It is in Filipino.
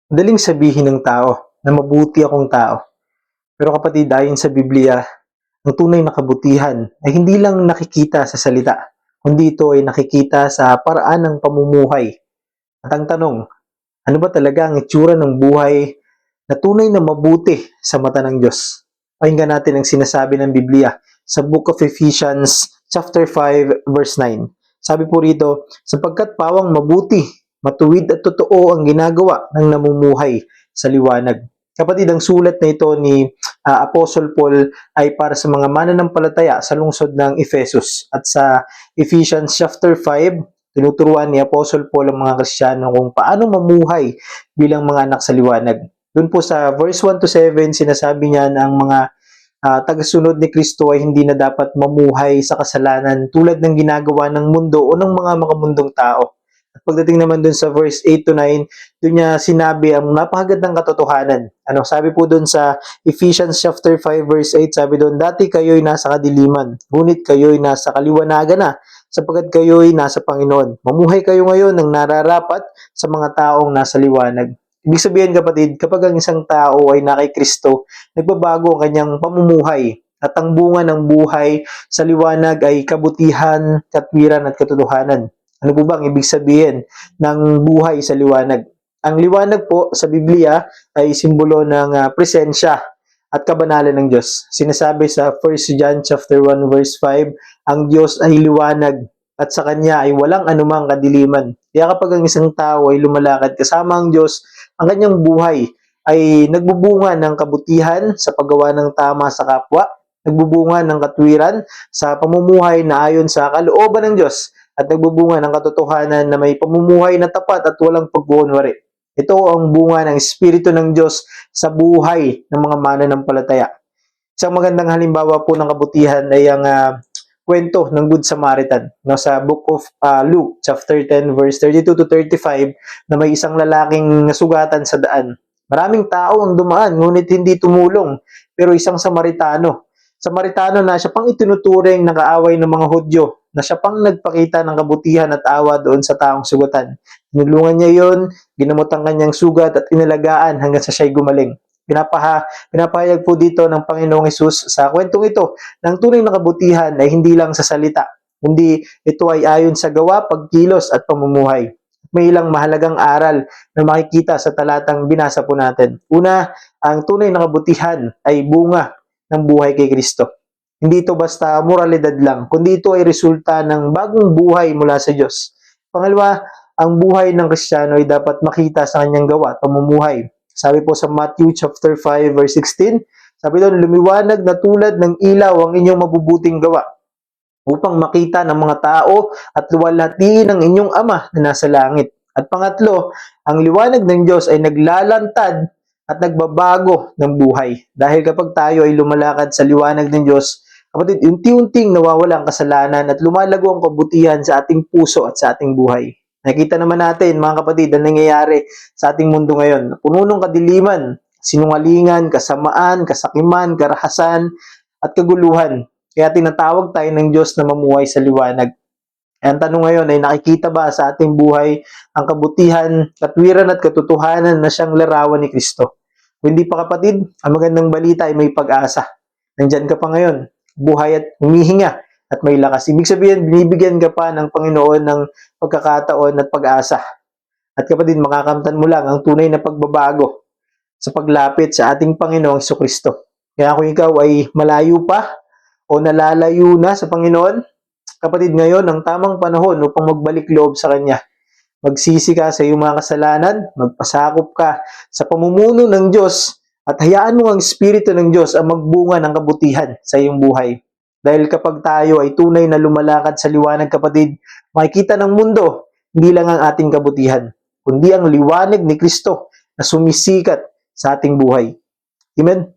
Madaling sabihin ng tao na mabuti akong tao. Pero kapatid, ayon sa Biblia, ang tunay na kabutihan ay hindi lang nakikita sa salita, kundi ito ay nakikita sa paraan ng pamumuhay. At ang tanong, ano ba talaga ang itsura ng buhay na tunay na mabuti sa mata ng Diyos? Pakinggan natin ang sinasabi ng Biblia sa Book of Ephesians chapter 5 verse 9. Sabi po rito, sapagkat pawang mabuti, matuwid at totoo ang ginagawa ng namumuhay sa liwanag. Kapatid, ang sulat na ito ni Apostle Paul ay para sa mga mananampalataya sa lungsod ng Ephesus. At sa Ephesians chapter 5, tinuturuan ni Apostle Paul ang mga Kristiyano kung paano mamuhay bilang mga anak sa liwanag. Doon po sa verse 1 to 7, sinasabi niya na ang mga tagasunod ni Kristo ay hindi na dapat mamuhay sa kasalanan tulad ng ginagawa ng mundo o ng mga makamundong tao. At pagdating naman dun sa verse 8 to 9, dun niya sinabi ang napakagandang katotohanan. Sabi po dun sa Ephesians chapter 5 verse 8, sabi dun, dati kayo'y nasa kadiliman, ngunit kayo'y nasa kaliwanagan na, sapagkat kayo'y nasa Panginoon. Mamuhay kayo ngayon ng nararapat sa mga taong nasa liwanag. Ibig sabihin kapatid, kapag ang isang tao ay na kay Kristo, nagbabago ang kanyang pamumuhay. At ang bunga ng buhay sa liwanag ay kabutihan, katwiran at katotohanan. Ano po ba ang ibig sabihin ng buhay sa liwanag? Ang liwanag po sa Biblia ay simbolo ng presensya at kabanalan ng Diyos. Sinasabi sa 1 John chapter 1 verse 5, ang Diyos ay liwanag at sa Kanya ay walang anumang kadiliman. Kaya kapag ang isang tao ay lumalakad kasama ang Diyos, ang kanyang buhay ay nagbubunga ng kabutihan sa paggawa ng tama sa kapwa, nagbubunga ng katwiran sa pamumuhay na ayon sa kalooban ng Diyos, at nagbubunga ng katotohanan na may pamumuhay na tapat at walang pagkukunwari. Ito ang bunga ng Espiritu ng Diyos sa buhay ng mga mananampalataya. Isang magandang halimbawa po ng kabutihan ay ang kwento ng Good Samaritan. Sa Book of Luke, chapter 10, verse 32 to 35, na may isang lalaking nasugatan sa daan. Maraming tao ang dumaan, ngunit hindi tumulong. Pero isang Samaritano na siya pang itinuturing na kaaway ng mga Hudyo, na siya pang nagpakita ng kabutihan at awa doon sa taong sugatan. Tinulungan niya yon, ginamot ang kanyang sugat at inalagaan hanggang sa siya'y gumaling. Pinapahayag po dito ng Panginoong Hesus sa kwentong ito ng tunay na kabutihan ay hindi lang sa salita, kundi ito ay ayon sa gawa, pagkilos at pamumuhay. May ilang mahalagang aral na makikita sa talatang binasa po natin. Una, ang tunay na kabutihan ay bunga ng buhay kay Kristo. Hindi ito basta moralidad lang, kundi ito ay resulta ng bagong buhay mula sa Diyos. Pangalawa, ang buhay ng Kristiyano ay dapat makita sa kanyang gawa at pamumuhay. Sabi po sa Matthew chapter 5 verse 16, sabi doon, lumiwanag na tulad ng ilaw ang inyong mabubuting gawa upang makita ng mga tao at luwalhatiin ang inyong Ama na nasa langit. At pangatlo, ang liwanag ng Diyos ay naglalantad at nagbabago ng buhay. Dahil kapag tayo ay lumalakad sa liwanag ng Diyos, kapatid, unti-unting nawawala ang kasalanan at lumalago ang kabutihan sa ating puso at sa ating buhay. Nakita naman natin, mga kapatid, ang nangyayari sa ating mundo ngayon. Puno ng kadiliman, sinungalingan, kasamaan, kasakiman, karahasan, at kaguluhan. Kaya tinatawag tayo ng Diyos na mamuhay sa liwanag. Ang tanong ngayon ay nakikita ba sa ating buhay ang kabutihan, katwiran at katotohanan na siyang larawan ni Kristo? Kung hindi pa kapatid, ang magandang balita ay may pag-asa. Nandyan ka pa ngayon, buhay at humihinga at may lakas. Ibig sabihin, binibigyan ka pa ng Panginoon ng pagkakataon at pag-asa. At kapatid, makakamtan mo lang ang tunay na pagbabago sa paglapit sa ating Panginoong Jesucristo. Kaya kung ikaw ay malayo pa o nalalayo na sa Panginoon, kapatid, ngayon ang tamang panahon upang magbalik loob sa Kanya. Magsisi ka sa iyong mga kasalanan, magpasakop ka sa pamumuno ng Diyos at hayaan mo ang Espiritu ng Diyos ang magbunga ng kabutihan sa iyong buhay. Dahil kapag tayo ay tunay na lumalakad sa liwanag, kapatid, makikita ng mundo, hindi lang ang ating kabutihan, kundi ang liwanag ni Kristo na sumisikat sa ating buhay. Amen?